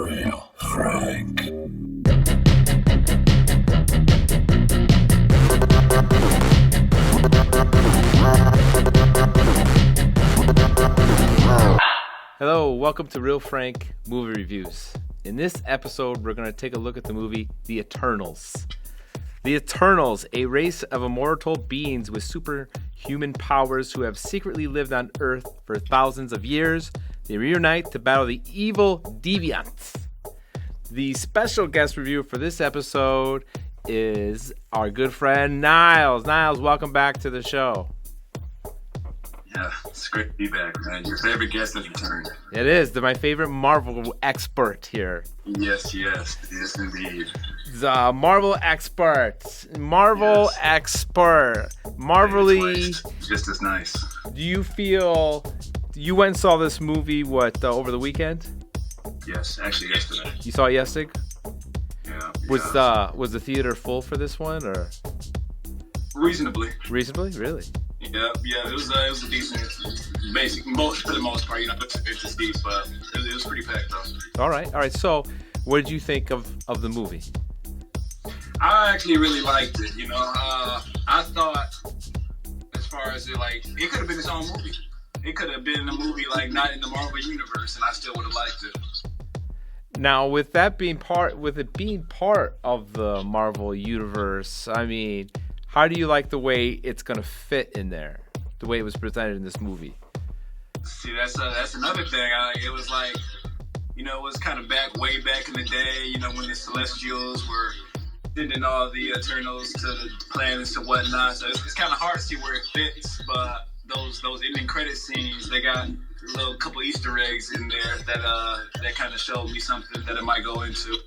Real Frank. Hello, welcome to Real Frank Movie Reviews. In this episode, we're going to take a look at the movie The Eternals. The Eternals, a race of immortal beings with superhuman powers who have secretly lived on Earth for thousands of years. They reunite to battle the evil deviants. The special guest reviewer for this episode is our good friend Niles. Niles, welcome back to the show. Yeah, it's great to be back, man. Your favorite guest has returned. It is. They're my favorite Marvel expert here. Yes, indeed. The Marvel expert. Marvelly. Just as nice. Do you feel... You went and saw this movie, over the weekend? Yes, actually yesterday. You saw it yesterday? Yeah. Was the theater full for this one, or? Reasonably. Reasonably? Really? Yeah. It was a decent, for the most part. You know, it's just deep, but it was pretty packed though. All right. So, what did you think of the movie? I actually really liked it. You know, I thought, as far as it could have been its own movie. It could have been a movie not in the Marvel universe, and I still would have liked it. Now, with it being part of the Marvel universe, I mean, how do you like the way it's gonna fit in there? The way it was presented in this movie. See, that's another thing. It was it was kind of way back in the day. You know, when the Celestials were sending all the Eternals to the planets and whatnot. So it's kind of hard to see where it fits, but those ending credit scenes, they got a little couple Easter eggs in there that kind of showed me something that it might go into.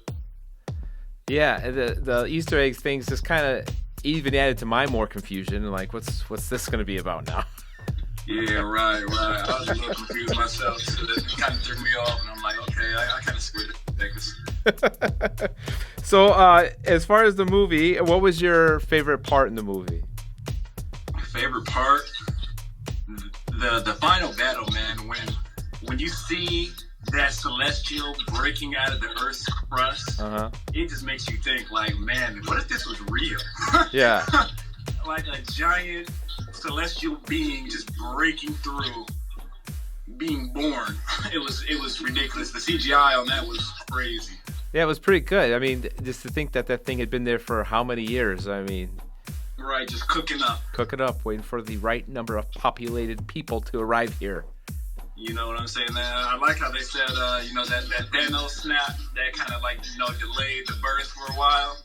Yeah, the Easter eggs things just kind of even added to my more confusion. Like, what's this going to be about now? Yeah, right. I was a little confused myself, so that kind of threw me off, and I'm like, okay, I kind of squared it. So, as far as the movie, what was your favorite part in the movie? My favorite part? The final battle, man, when you see that celestial breaking out of the Earth's crust, It just makes you think, man, what if this was real? Yeah. Like a giant celestial being just breaking through, being born. It was ridiculous. The CGI on that was crazy. Yeah, it was pretty good. I mean, just to think that thing had been there for how many years? I mean... Right, just cooking up, waiting for the right number of populated people to arrive here. You know what I'm saying? I like how they said, that Thanos snap that kind of delayed the birth for a while.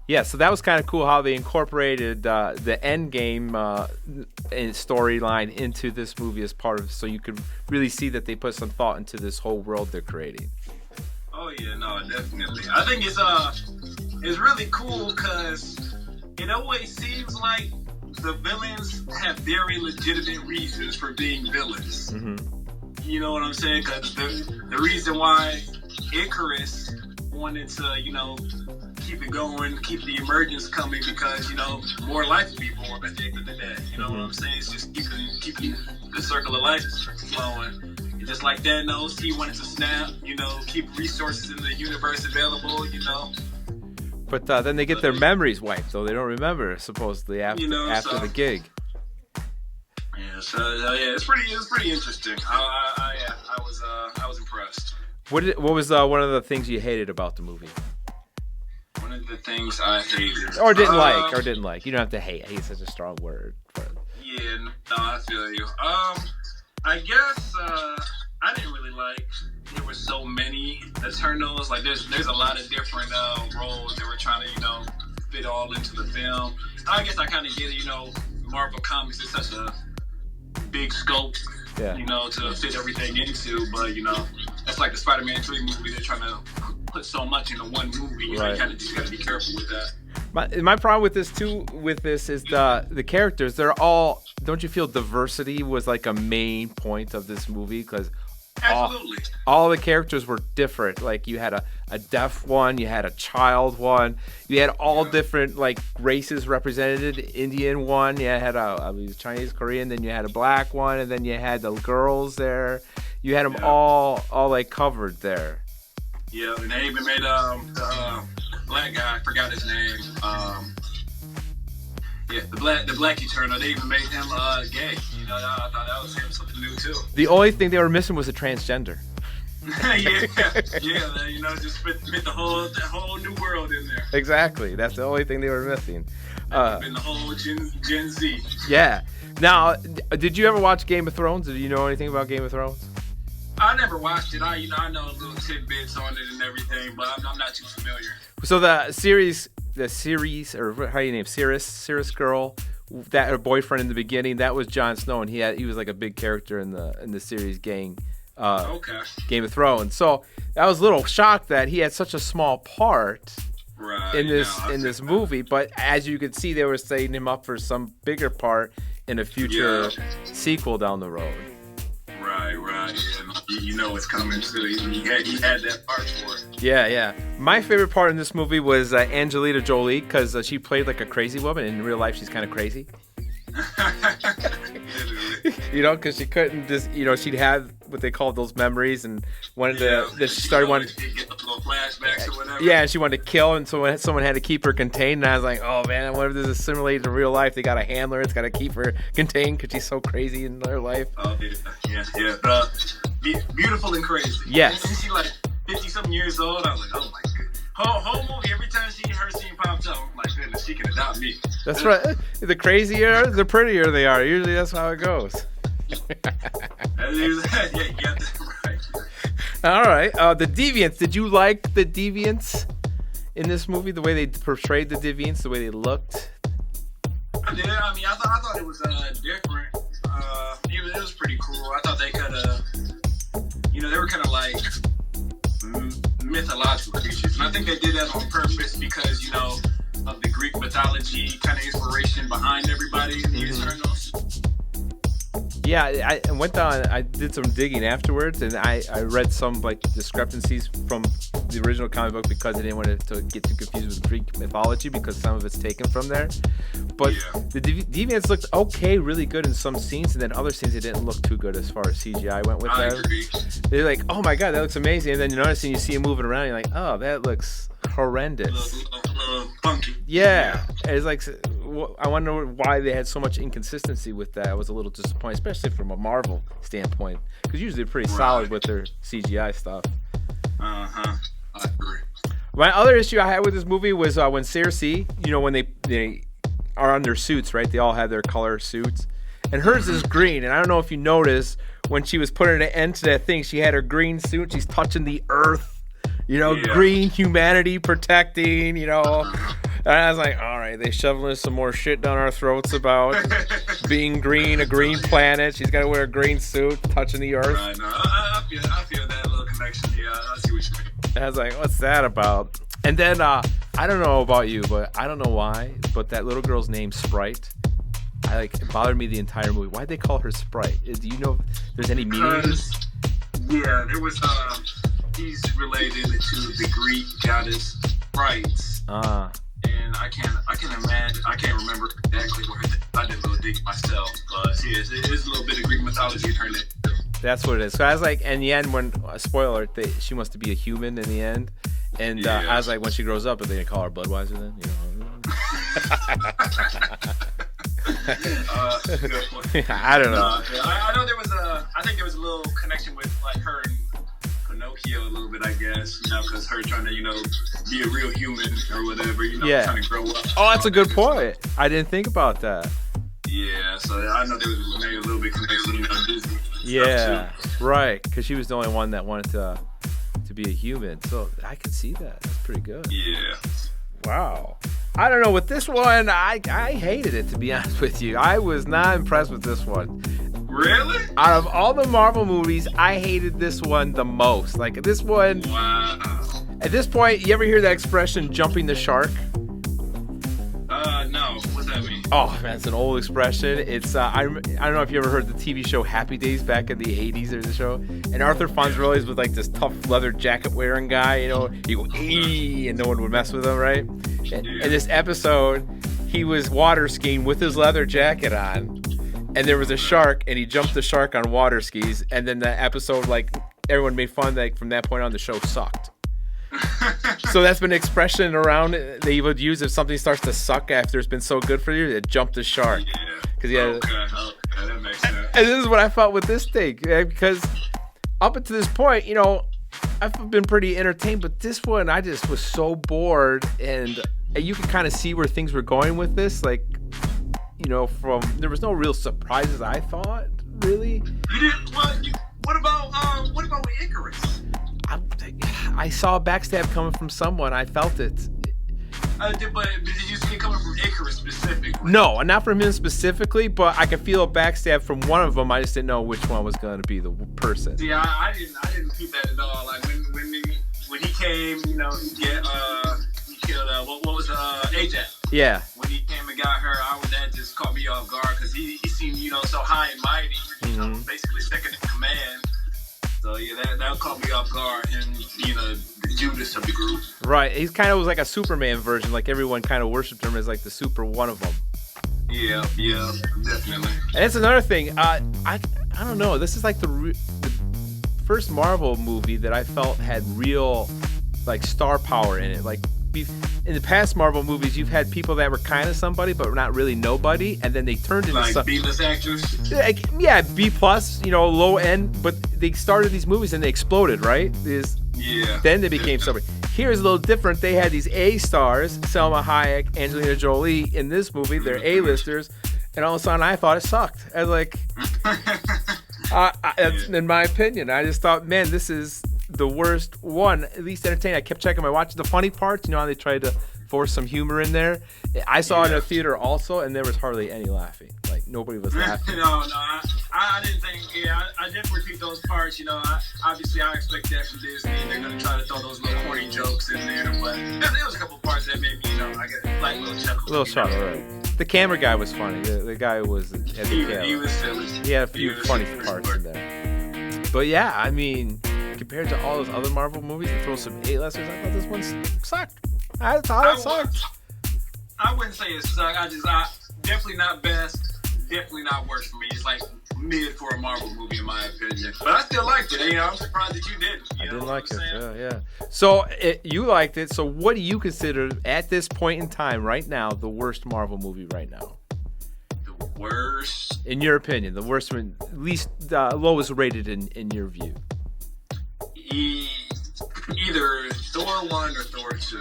Yeah, so that was kind of cool how they incorporated the end game storyline into this movie as part of, so you could really see that they put some thought into this whole world they're creating. Oh yeah, no, definitely. I think it's really cool because it always seems like the villains have very legitimate reasons for being villains. Mm-hmm. You know what I'm saying? Because the reason why Icarus wanted to, keep it going, keep the emergence coming, because, more life will be born at the end of the day. You know what I'm saying? It's just keeping the circle of life flowing. And just like Thanos, he wanted to snap, keep resources in the universe available, But then they get their memories wiped, so they don't remember supposedly after the gig. Yeah, so it's pretty interesting. I was impressed. What was one of the things you hated about the movie? One of the things I hated, or didn't like. You don't have to hate. Hate is such a strong word. But... Yeah, no, I feel you. I guess I didn't really like. There were so many Eternals. There's a lot of different roles that were trying to fit all into the film. I guess I kind of get it. Marvel Comics is such a big scope, to fit everything into. But that's like the Spider-Man 3 movie. They're trying to put so much into one movie. Right. You kind of just got to be careful with that. My problem with this is the characters. They're all. Don't you feel diversity was like a main point of this movie? Because absolutely. All the characters were different. Like, you had a deaf one, you had a child one, you had all different races represented. Indian one, you had a Chinese, Korean, then you had a black one, and then you had the girls there. You had them all covered there. Yeah, and they even made the black guy, I forgot his name. The black Eternal. They even made him gay. You know, I thought that was him something new too. The only thing they were missing was a transgender. yeah. You know, just fit the whole new world in there. Exactly. That's the only thing they were missing. Been the whole Gen Z. Yeah. Now, did you ever watch Game of Thrones? Did you know anything about Game of Thrones? I never watched it. I know little tidbits on it and everything, but I'm not too familiar. So the series, or how do you name Cirrus girl, that her boyfriend in the beginning, that was Jon Snow, and he was like a big character in the series Game of Thrones. So I was a little shocked that he had such a small part in this movie, but as you could see, they were setting him up for some bigger part in a future sequel down the road. Right. Yeah, you know it's coming too. He had that part for it. Yeah. My favorite part in this movie was Angelina Jolie, because she played like a crazy woman. In real life, she's kind of crazy. You know, because she couldn't just, you know, she'd have what they called those memories, and she started wanting to get little flashbacks or whatever. Yeah, and she wanted to kill, and so someone had to keep her contained. And I was like, oh man, what if this is simulated in real life? They got a handler, it's got to keep her contained because she's so crazy in her life. Oh yeah. Beautiful and crazy. Yes. And she's like 50-something years old. I was like, oh my goodness. Whole movie, every time her scene pops up, I'm like, goodness, she can adopt me. That's right. The crazier, the prettier they are. Usually that's how it goes. Yeah, right. All right. The Deviants. Did you like the Deviants in this movie? The way they portrayed the Deviants, the way they looked? I did. I mean, I thought it was different. It was pretty cool. I thought they could they were kind of like mythological creatures, and I think they did that on purpose because, you know, of the Greek mythology kind of inspiration behind everybody in the Eternals. Yeah, I went down. I did some digging afterwards, and I read some like discrepancies from the original comic book because I didn't want it to get too confused with Greek mythology because some of it's taken from there. But the Deviants looked okay, really good in some scenes, and then other scenes it didn't look too good as far as CGI went with I them. agree. They're like, oh my god, that looks amazing, and then you notice and you see him moving around, and you're like, oh, that looks horrendous. A little funky. Yeah. It's like, I wonder why they had so much inconsistency with that. I was a little disappointed, especially from a Marvel standpoint, because usually they're pretty solid with their CGI stuff. I agree. My other issue I had with this movie was when Cersei, you know, when they are on their suits, right? They all have their color suits, and hers is green. And I don't know if you noticed when she was putting an end to that thing, she had her green suit. She's touching the earth. You know, green humanity protecting, you know. And I was like, all right, they shoveling some more shit down our throats about being green, a green planet. She's got to wear a green suit, touching the earth. Right, no, I feel that little connection. Yeah, I see what you mean. I was like, what's that about? And then, I don't know about you, but I don't know why, but that little girl's name, Sprite, it bothered me the entire movie. Why'd they call her Sprite? Do you know if there's any meaning? Yeah, there was, he's related to the Greek goddess Sprite. And I can't imagine. I can't remember exactly where I did a little dig myself, but it is a little bit of Greek mythology turned into. That's what it is. So I was like, in the end, when spoiler, she wants to be a human in the end, and I was like, when she grows up, are they gonna call her Budweiser then? You know. I don't know. I know there was I think there was a little connection with like her and Pinocchio a little bit, I guess, you know, because her trying to, you know, be a real human or whatever, you know, trying to grow up. Oh, that's a good point. I didn't think about that. Yeah, so I know there was maybe a little bit connection, you know, Disney. Yeah, right, because she was the only one that wanted to be a human, so I could see that. That's pretty good. Yeah. Wow. I don't know, with this one, I hated it, to be honest with you. I was not impressed with this one. Really? Out of all the Marvel movies, I hated this one the most. Like, this one... Wow. At this point, you ever hear that expression, jumping the shark? No. What's that mean? Oh, man, it's an old expression. It's, I don't know if you ever heard the TV show Happy Days back in the 80s. There's a show. And Arthur Fonzarelli was like this tough leather jacket wearing guy, you know. He'd go, eee, and no one would mess with him, right? In this episode, he was water skiing with his leather jacket on. And there was a shark, and he jumped the shark on water skis. And then the episode, like, everyone made fun, like, from that point on, the show sucked. So that's been an expression around they would use if something starts to suck after it's been so good for you. It jumped the shark. Yeah. Okay, that makes sense. And this is what I felt with this thing, because up until this point, I've been pretty entertained, but this one I just was so bored, and you can kind of see where things were going with this, like, from there was no real surprises. I thought, really. You didn't. What about with Icarus? I saw a backstab coming from someone. I felt it. But did you see it coming from Icarus specifically? No, not from him specifically, but I could feel a backstab from one of them. I just didn't know which one was going to be the person. See, I didn't keep that at all. Like when he came, he killed what was Ajax. Yeah. When he came and got her, that just caught me off guard because he seemed so high and mighty, basically second in command. So yeah, that caught me off guard. Him being the Judas of the group. Right. He kind of was like a Superman version. Like everyone kind of worshipped him as like the super one of them. Yeah, definitely. And that's another thing. I don't know. This is like the first Marvel movie that I felt had real like star power in it. Like in the past Marvel movies, you've had people that were kind of somebody, but not really nobody, and then they turned into like B-list actors. Yeah, B plus, low end. But they started these movies and they exploded, right? Then they became somebody. Here's a little different. They had these A stars, Selma Hayek, Angelina Jolie. In this movie, they're A-listers, and all of a sudden, I thought it sucked. I was like, that's in my opinion. I just thought, man, this is the worst one. At least entertaining. I kept checking my watch. The funny parts, how they tried to force some humor in there. I saw it in a theater also, and there was hardly any laughing. Like nobody was laughing. No, I didn't think. Yeah, I didn't repeat those parts. Obviously I expect that from Disney. They're gonna try to throw those little corny jokes in there, but there was a couple parts that made me, I get like little chuckles. Little chuckle, right? The camera guy was funny. The guy who was at the camera. He was silly. He had a few funny parts in there. But yeah, I mean, compared to all those other Marvel movies that throw some A-listers, I thought this one sucked. I thought it sucked. I wouldn't say it sucked. I definitely not best. Definitely not worst for me. It's like mid for a Marvel movie in my opinion. But I still liked it. I'm surprised that you didn't. I didn't like it. Yeah. So you liked it. So what do you consider at this point in time, right now, the worst Marvel movie right now? The worst? In your opinion, the worst one, least lowest rated in your view. Either Thor 1 or Thor 2.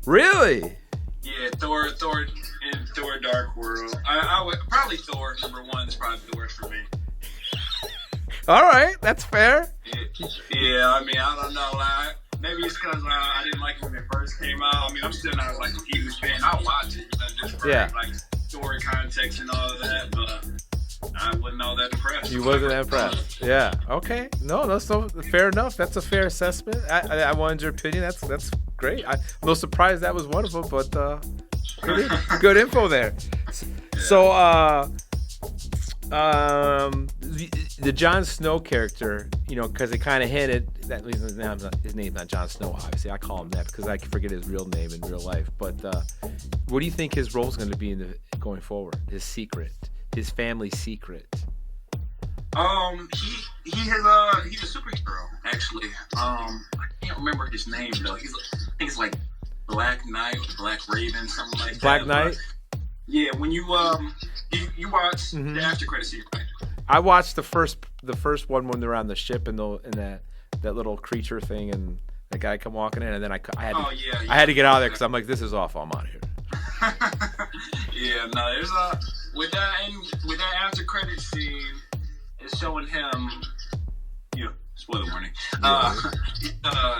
Really? Yeah, Thor and Thor Dark World. I would probably Thor number 1 is probably the worst for me. All right, that's fair. Yeah, I mean, I don't know. Maybe it's because I didn't like it when it first came out. I mean, I'm still not like a huge fan. I'll watch it just for like story context and all of that, but I wasn't all that impressed. You wasn't that impressed. Yeah. Okay. No, that's fair enough. That's a fair assessment. I wanted your opinion. That's great. I'm a little surprised that was one of them, but good info there. So, the Jon Snow character, because they kind of hinted that his name's not Jon Snow. Obviously, I call him that because I forget his real name in real life. But what do you think his role is going to be going forward? His secret. His family secret. He's a superhero actually. I can't remember his name though. I think it's like Black Knight or Black Raven, something like that. Black Knight. Yeah, when you watch the after credit scene, right? I watched the first one when they're on the ship and that little creature thing and the guy come walking in, and then I had to get out of there because I'm like, this is awful. I'm out of here. Yeah, no, there's with that after credit scene, it's showing him, spoiler warning.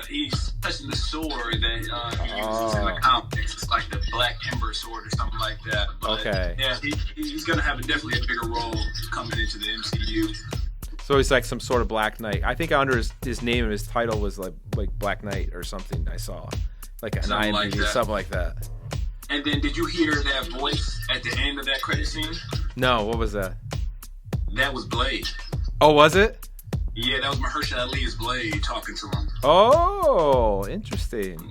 He's touching the sword that he uses in the comics. It's like the Black Ember sword or something like that. But, okay. Yeah, he's gonna have definitely a bigger role coming into the MCU. So he's like some sort of Black Knight. I think under his name and his title was like Black Knight or something. I saw like an IMDb, something like that. And then, did you hear that voice at the end of that credit scene? No, what was that? That was Blade. Oh, was it? Yeah, that was Mahershala Ali's Blade talking to him. Oh, interesting.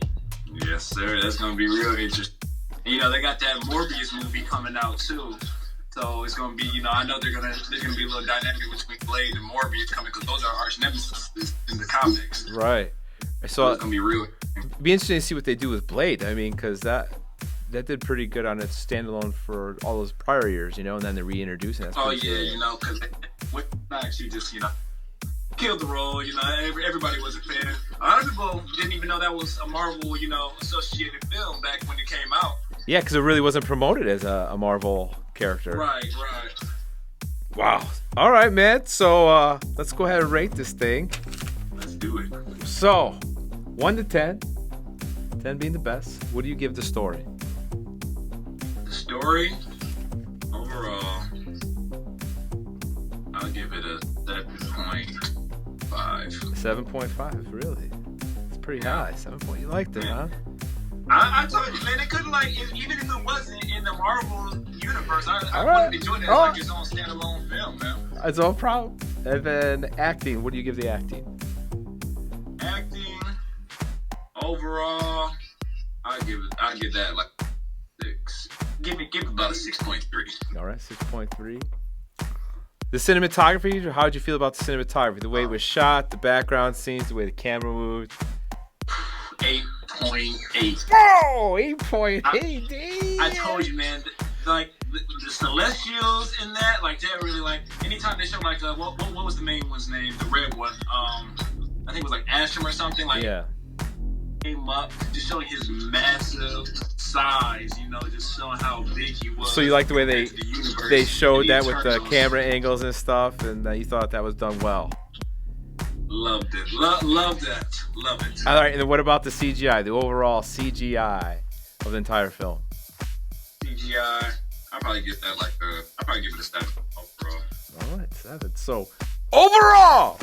Yes, sir. That's gonna be real interesting. And, they got that Morbius movie coming out too, so it's gonna be. I know there's gonna be a little dynamic between Blade and Morbius coming because those are arch nemesis in the comics. Right. So it's gonna be real. it'd be interesting to see what they do with Blade. I mean, because that did pretty good on its standalone for all those prior years, and then they reintroduce it. Oh yeah, because with actually just killed the role. Everybody was a fan. A lot of people didn't even know that was a Marvel, associated film back when it came out. Yeah, because it really wasn't promoted as a Marvel character. Right. Wow. All right, man. So let's go ahead and rate this thing. Let's do it. So, 1 to 10. 10 being the best. What do you give the story? The story, overall, I'll give it a 7.5. 7.5, really? It's pretty high. 7 point. You liked it, huh? I told you, man, it couldn't even if it wasn't in the Marvel universe, I would have enjoyed it as its own standalone film, man. It's no problem. And then acting, what do you give the acting? Acting, overall, I give that like 6. Give it about a 6.3. All right, 6.3. The cinematography, how did you feel about the cinematography? The way it was shot, the background scenes, the way the camera moved? 8.8. Oh, 8.8. I told you, man. Like the Celestials in that, like that really anytime they show what was the main one's name? The red one. I think it was like Ashram or something. Came up just showing his massive size. Just showing how big he was. So you like the way they showed that with the camera angles and stuff, and you thought that was done well. Loved it. Love that. Love it. All right, and then what about the CGI, the overall CGI of the entire film? CGI, I'll probably give that I'll probably give it a 7 overall. All right, 7. So, overall,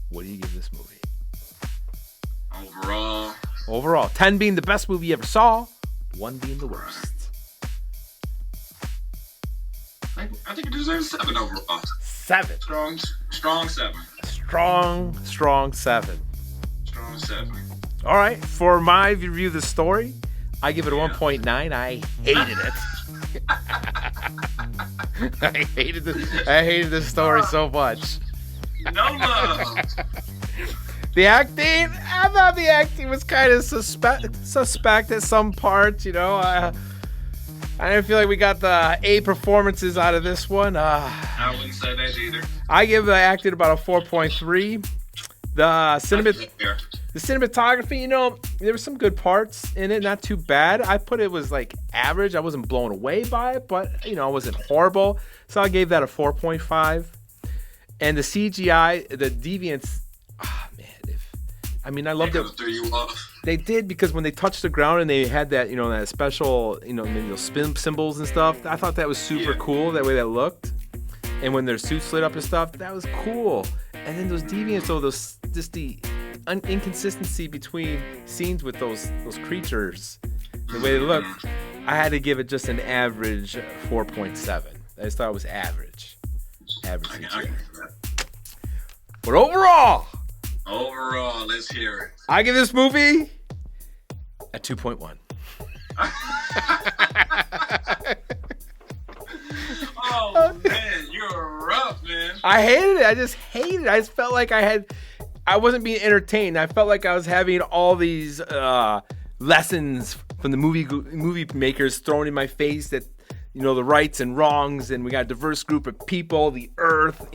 what do you give this movie? Overall, 10 being the best movie you ever saw, 1 being the worst. I think it deserves 7 overall. 7. Strong 7. Strong 7. Strong 7. All right, for my review of the story, I give it a 1.9. I hated it. I hated this story so much. No love. The acting, I thought the acting was kind of suspect at some parts, I didn't feel like we got the A performances out of this one. I wouldn't say that either. I give the acting about a 4.3. The cinematography, there were some good parts in it, not too bad. I put it was average. I wasn't blown away by it, but it wasn't horrible. So I gave that a 4.5. And the CGI, the deviants, I loved it. Threw you off. They did, because when they touched the ground and they had that, that special, maybe those spin symbols and stuff, I thought that was super cool, that way that looked. And when their suits lit up and stuff, that was cool. And then those deviants, the inconsistency between scenes with those creatures, the way they look, I had to give it just an average 4.7. I just thought it was average. But overall, let's hear it. I give this movie a 2.1. Oh man, you're rough, man. I hated it. I just hated it. I just felt like I wasn't being entertained. I felt like I was having all these lessons from the movie makers thrown in my face that, the rights and wrongs, and we got a diverse group of people, the earth,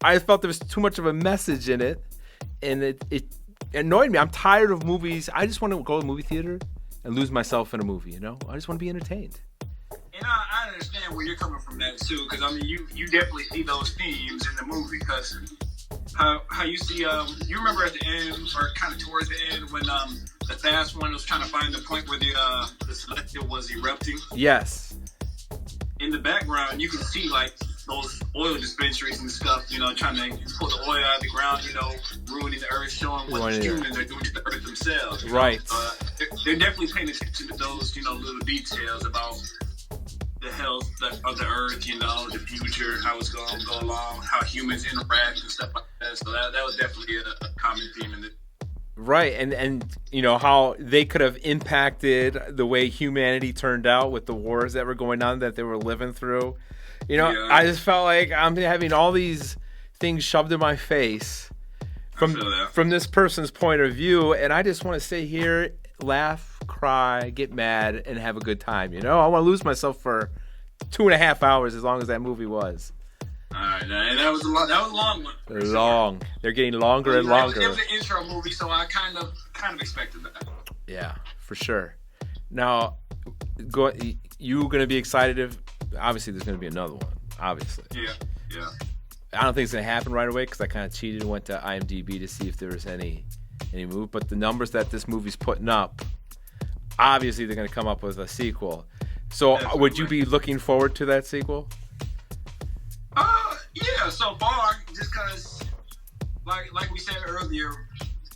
I felt there was too much of a message in it, and it annoyed me. I'm tired of movies. I just want to go to the movie theater and lose myself in a movie, I just want to be entertained. And I understand where you're coming from that too, because you definitely see those themes in the movie, because how you see you remember at the end, or kind of towards the end, when the fast one was trying to find the point where the celestial was erupting. Yes. In the background, you can see those oil dispensaries and stuff, trying to pull the oil out of the ground, ruining the earth, showing what the humans are doing to the earth themselves. Right. They're definitely paying attention to those, little details about the health of the earth, the future, how it's going to go along, how humans interact and stuff like that. So that was definitely a common theme in it. Right, and how they could have impacted the way humanity turned out with the wars that were going on that they were living through. I just felt like I'm having all these things shoved in my face from this person's point of view, and I just want to stay here, laugh, cry, get mad, and have a good time. You know, I want to lose myself for 2.5 hours, as long as that movie was. All right, that was a long one. They're long. They're getting longer and longer. It was an intro movie, so I kind of expected that. Yeah, for sure. Now, you going to be excited if obviously there's going to be another one. Obviously. Yeah. I don't think it's going to happen right away because I kind of cheated and went to IMDb to see if there was any move. But the numbers that this movie's putting up, obviously they're going to come up with a sequel. So Definitely. Would you be looking forward to that sequel? Yeah, so far, just because, like we said earlier,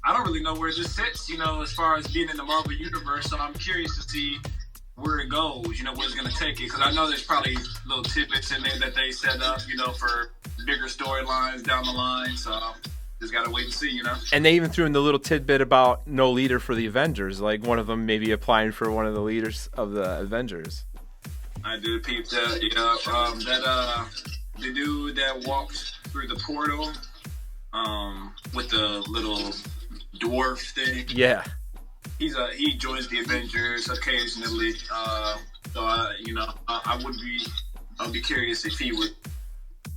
I don't really know where this sits, you know, as far as being in the Marvel Universe. So I'm curious to see where it goes, you know, where it's going to take it. Because I know there's probably little tidbits in there that they set up, you know, for bigger storylines down the line. So just got to wait and see, you know. And they even threw in the little tidbit about no leader for the Avengers, like one of them maybe applying for one of the leaders of the Avengers. I did peep that, the dude that walked through the portal with the little dwarf thing. Yeah. He joins the Avengers occasionally. So I'd be curious if he would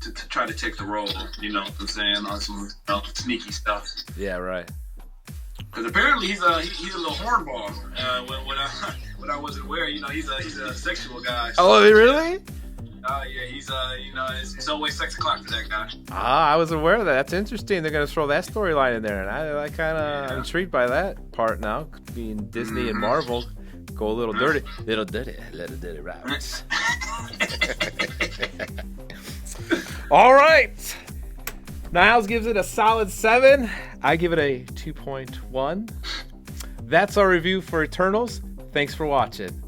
to try to take the role, you know what I'm saying, on some sneaky stuff. Yeah, right. Because apparently he's a little hornball. When I wasn't aware, you know, he's a sexual guy. So. Oh, really? Yeah, he's it's always 6 o'clock for that guy. I was aware of that. That's interesting. They're gonna throw that storyline in there, and I kind of intrigued by that part now. Being Disney and Marvel, go a little dirty, little dirty rabbits. All right, Niles gives it a solid 7. I give it a 2.1. That's our review for Eternals. Thanks for watching.